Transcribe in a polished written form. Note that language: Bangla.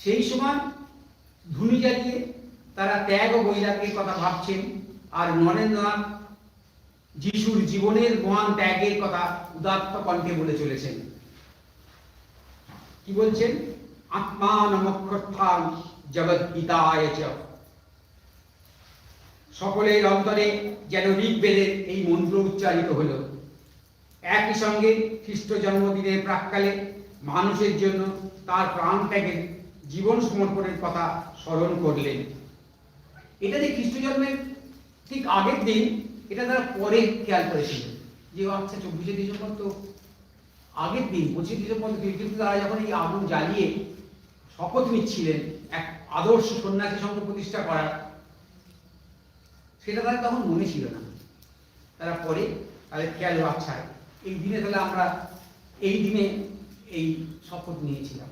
সেই সময় ধুনি জ্বালিয়ে তারা ত্যাগ ও বৈরাগ্যের কথা ভাবছেন, আর নরেন্দ্রনাথ যিশুর জীবনের মহান ত্যাগের কথা উদাত্ত কণ্ঠে বলে চলেছেন। কি বলছেন? আত্মানমক্ষর্থাং জগদ্গীতায় চ। সকলের অন্তরে যেন ঋগ্বেদের এই মন্ত্র উচ্চারিত হলো। একই সঙ্গে খ্রিস্ট জন্মদিনের প্রাক্কালে মানুষের জন্য তার প্রাণ ত্যাগের জীবন সমর্পণের কথা স্মরণ করলেন। এটা যে খ্রিস্ট জন্মের ঠিক আগের দিন, এটা তারা পরে খেয়াল করেছিল যে আচ্ছা 24শে ডিসেম্বর তো আগের দিন, 25শে ডিসেম্বর, কিন্তু তারা যখন এই আগুন জ্বালিয়ে শপথ নিচ্ছিলেন এক আদর্শ সন্ন্যাসী সংঘ প্রতিষ্ঠা করার, সেটা তাদের তখন মনে ছিল না। তারা পরে তাদের খেয়াল, আচ্ছা এই দিনে তাহলে আমরা এই দিনে এই শপথ নিয়েছিলাম।